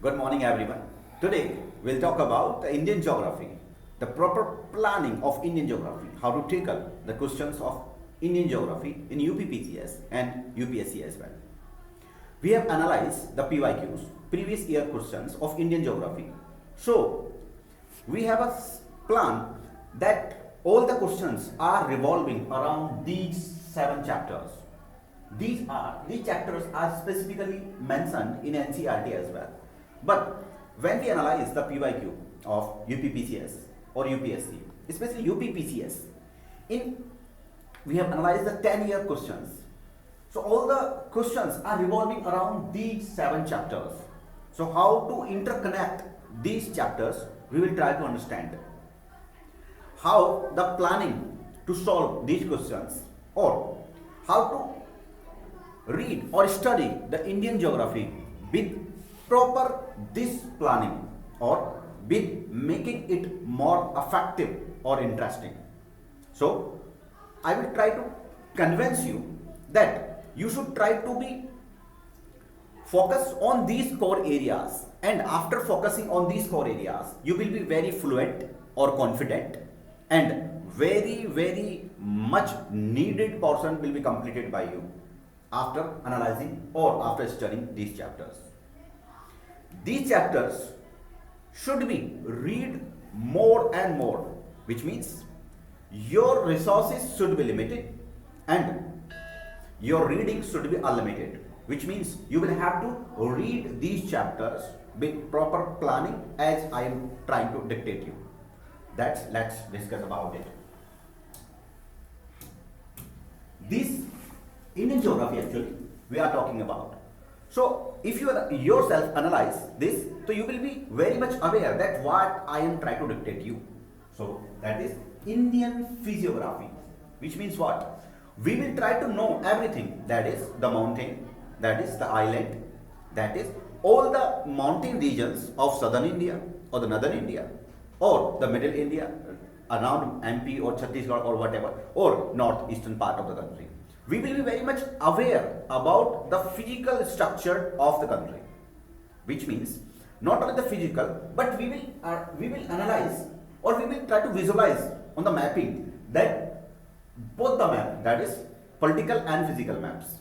Good morning everyone. Today we'll talk about the Indian geography, the proper planning of Indian geography, how to tackle the questions of Indian geography in UP PCS and UPSC as well. We have analyzed the PYQs, previous year questions of Indian geography. So we have a plan that all the questions are revolving around these 7 chapters. These chapters are specifically mentioned in NCERT as well. But when we analyze the PYQ of UP PCS or UPSC, especially UP PCS, we have analyzed the 10-year questions. So all the questions are revolving around these 7 chapters. So how to interconnect these chapters, we will try to understand. How the planning to solve these questions, or how to read or study the Indian geography with proper this planning, or with making it more effective or interesting. So I will try to convince you that you should try to be focused on these core areas, and after focusing on these core areas you will be very fluent or confident, and very much needed portion will be completed by you after analyzing or after studying these chapters. These chapters should be read more and more, which means your resources should be limited and your reading should be unlimited, which means you will have to read these chapters with proper planning as I am trying to dictate you. Let's discuss about it. This Indian geography actually we are talking about. So if you yourself analyze this, so you will be very much aware that what I am trying to dictate you. So that is Indian physiography, which means what? We will try to know everything, that is the mountain, that is the island, that is all the mountain regions of southern India or the northern India or the middle India around MP or Chhattisgarh or whatever, or northeastern part of the country. We will be very much aware about the physical structure of the country, which means not only the physical, but we will analyze, or we will try to visualize on the mapping that both the map, that is political and physical maps.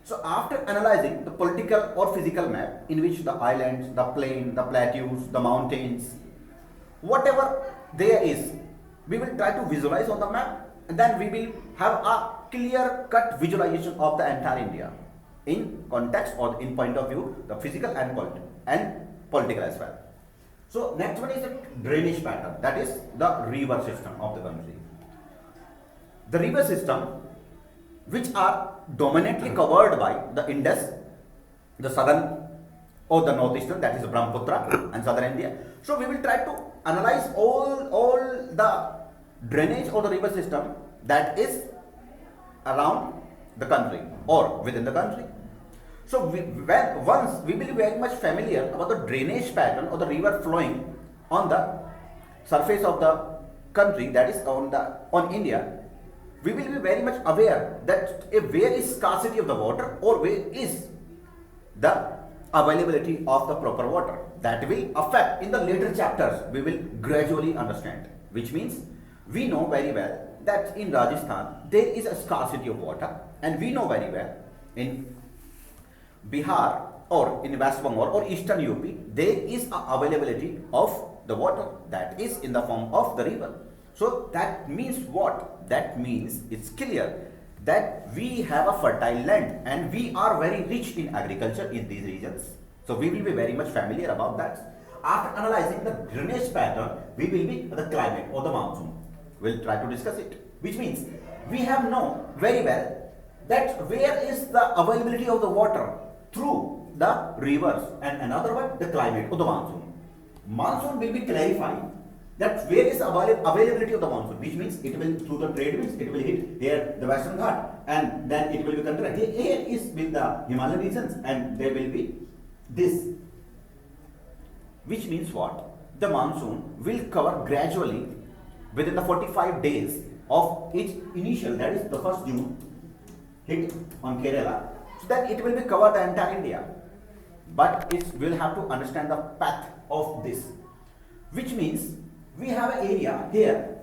So after analyzing the political or physical map in which the islands, the plain, the plateaus, the mountains, whatever there is, we will try to visualize on the map, and then we will have a clear-cut visualization of the entire India in context or in point of view, the physical and political as well. So next one is the drainage pattern, that is the river system of the country. The river system which are dominantly covered by the Indus, the southern or the northeastern, that is Brahmaputra and southern India. So we will try to analyze all the drainage or the river system that is around the country or within the country. So once we will be very much familiar about the drainage pattern or the river flowing on the surface of the country, that is on India, we will be very much aware that where is scarcity of the water or where is the availability of the proper water. That will affect in the later chapters, we will gradually understand, which means we know very well that in Rajasthan there is a scarcity of water, and we know very well in Bihar or in West Bengal or eastern UP there is a availability of the water that is in the form of the river. So that means what? That means it's clear that we have a fertile land and we are very rich in agriculture in these regions. So we will be very much familiar about that. After analyzing the drainage pattern, we will be the climate or the monsoon. We'll try to discuss it, which means we have known very well that where is the availability of the water through the rivers, and another one the climate or the monsoon. Monsoon will be clarifying that where is the availability of the monsoon, which means it will through the trade winds, it will hit here the Western Ghat, and then it will be contracted. Here is with the Himalayan regions, and there will be this, which means what? The monsoon will cover gradually within the 45 days of its initial, that is the 1st June, hit on Kerala. So then it will be cover the entire India. but we'll have to understand the path of this, which means we have an area here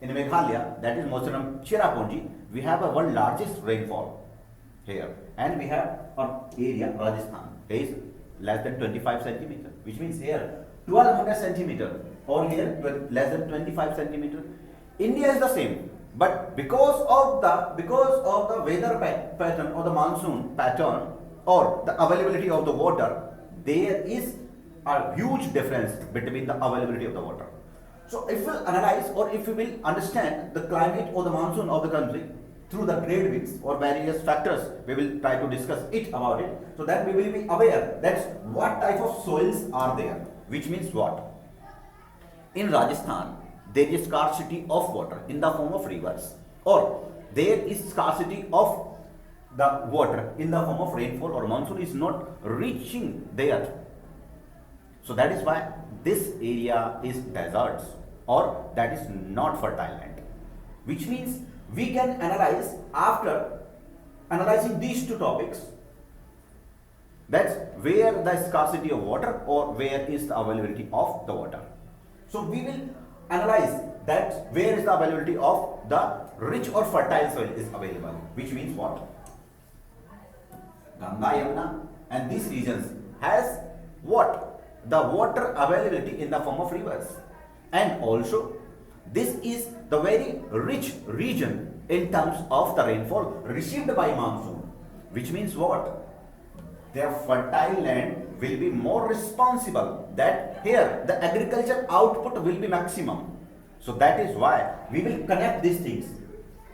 in Meghalaya, that is Mosaram Cherrapunji. We have a one largest rainfall here, and we have an area Rajasthan is less than 25 centimeter, which means here 1200 centimeter, or here less than 25 centimeter. India is the same, but because of the weather pattern or the monsoon pattern or the availability of the water, there is a huge difference between the availability of the water. So if we analyze or if we will understand the climate or the monsoon of the country through the trade winds or various factors, we will try to discuss it about it, so that we will be aware that what type of soils are there, which means what? In Rajasthan, there is scarcity of water in the form of rivers, or there is scarcity of the water in the form of rainfall or monsoon is not reaching there. So that is why this area is deserts, or that is not fertile land, which means we can analyze after analyzing these two topics, that's where the scarcity of water or where is the availability of the water. So we will analyze that where is the availability of the rich or fertile soil is available, which means what? Ganga, Yamuna and these regions has what? The water availability in the form of rivers, and also this is the very rich region in terms of the rainfall received by monsoon, which means what? Their fertile land will be more responsible, that here the agriculture output will be maximum. So that is why we will connect these things.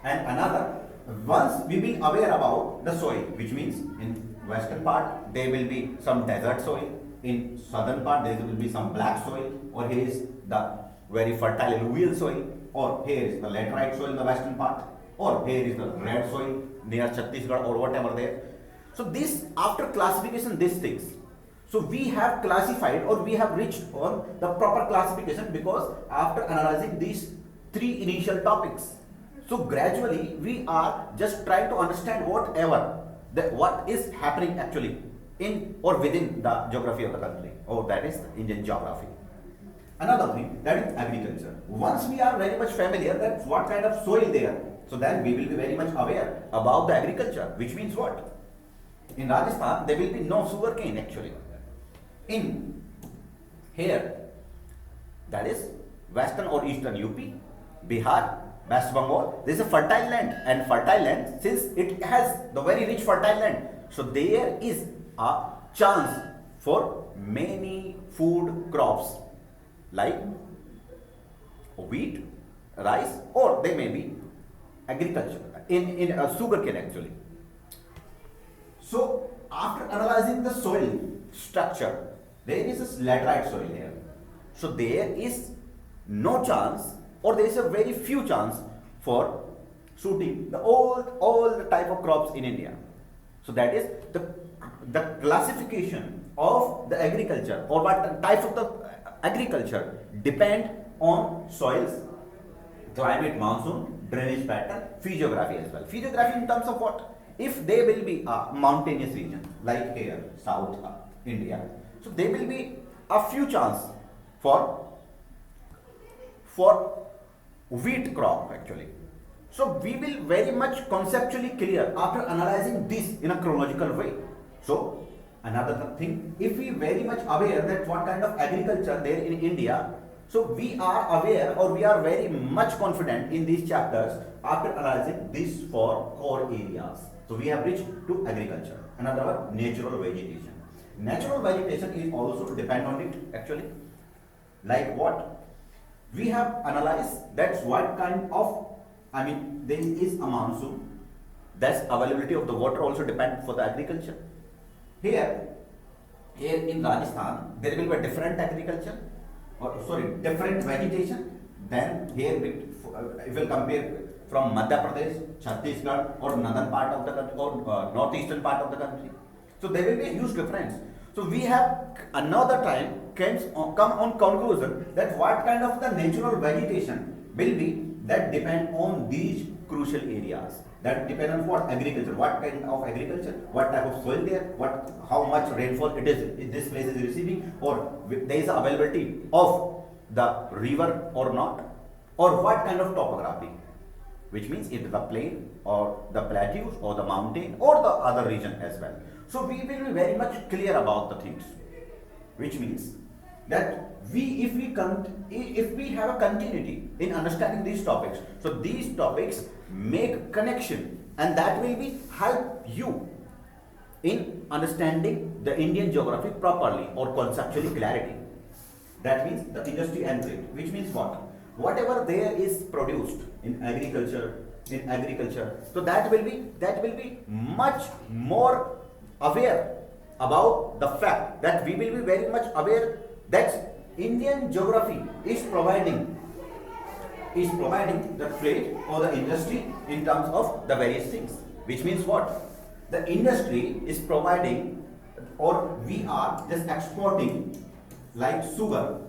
And another, once we will aware about the soil, which means in western part there will be some desert soil, in southern part there will be some black soil, or here is the very fertile alluvial soil, or here is the laterite soil in the western part, or here is the red soil near Chhattisgarh or whatever there. So this, after classification these things, so we have classified or we have reached on the proper classification, because after analyzing these three initial topics, so gradually we are just trying to understand whatever what is happening actually in or within the geography of the country, or that is Indian geography. Another thing, that is agriculture. Once we are very much familiar that what kind of soil there, so then we will be very much aware about the agriculture, which means what? In Rajasthan there will be no sugarcane actually. In here, that is western or eastern UP, Bihar, West Bengal, there is a fertile land, and fertile land, since it has the very rich fertile land, so there is a chance for many food crops like wheat, rice, or they may be agriculture in sugarcane actually. So after analyzing the soil structure, there is a laterite soil here. So there is no chance, or there is a very few chance for suiting the all the type of crops in India. So that is the classification of the agriculture, or what type of the agriculture depend on soils, climate, monsoon, drainage pattern, physiography as well. Physiography in terms of what? If there will be a mountainous region like here, South India, so there will be a few chance for wheat crop actually. So we will very much conceptually clear after analyzing this in a chronological way. So another thing, if we very much aware that what kind of agriculture there in India, so we are aware or we are very much confident in these chapters after analyzing these four core areas. So we have reached to agriculture. Another one, natural vegetation. Natural vegetation is also depend on it actually. Like what? We have analyzed that's what kind of, there is a monsoon, that's availability of the water also depend for the agriculture. Here in Rajasthan, there will be a different agriculture, different vegetation. Then here we will compare from Madhya Pradesh, Chhattisgarh, or northern part of the country, or northeastern part of the country. So there will be a huge difference. So we have another time come on conclusion that what kind of the natural vegetation will be, that depend on these crucial areas that depend on what agriculture, what kind of agriculture, what type of soil there, how much rainfall it is this place is receiving, or there is availability of the river or not, or what kind of topography, which means either the plain or the plateaus or the mountain or the other region as well. So we will be very much clear about the things, which means that if we have a continuity in understanding these topics, so these topics make connection, and that will be help you in understanding the Indian geography properly or conceptually clarity. That means the industry and trade, which means what? Whatever there is produced in agriculture, so that will be much more aware about the fact that we will be very much aware that Indian geography is providing the trade or the industry in terms of the various things, which means what? The industry is providing, or we are just exporting like sugar.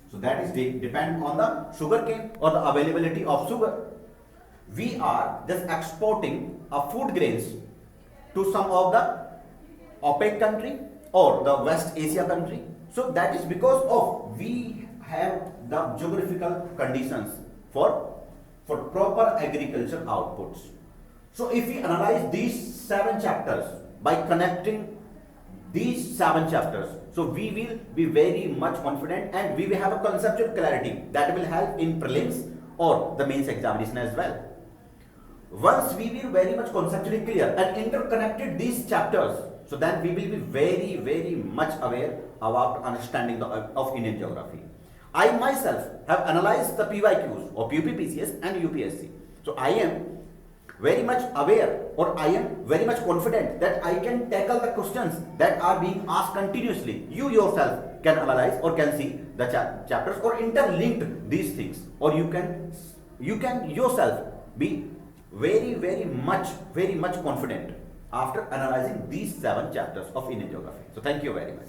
So that is depend on the sugar cane or the availability of sugar. We are just exporting food grains to some of the OPEC country or the West Asia country. So that is because of we have the geographical conditions for proper agriculture outputs. So if we analyze these 7 chapters by connecting these 7 chapters, so we will be very much confident and we will have a conceptual clarity that will help in prelims or the mains examination as well. Once we will very much conceptually clear and interconnected these chapters, so then we will be very, very much aware about understanding of Indian geography. I myself have analyzed the PYQs of UP PCS and UPSC. So I am very much aware, or I am very much confident that I can tackle the questions that are being asked continuously. You yourself can analyze or can see the chapters or interlinked these things, or you can yourself be very much confident after analyzing these 7 chapters of Indian geography. So thank you very much.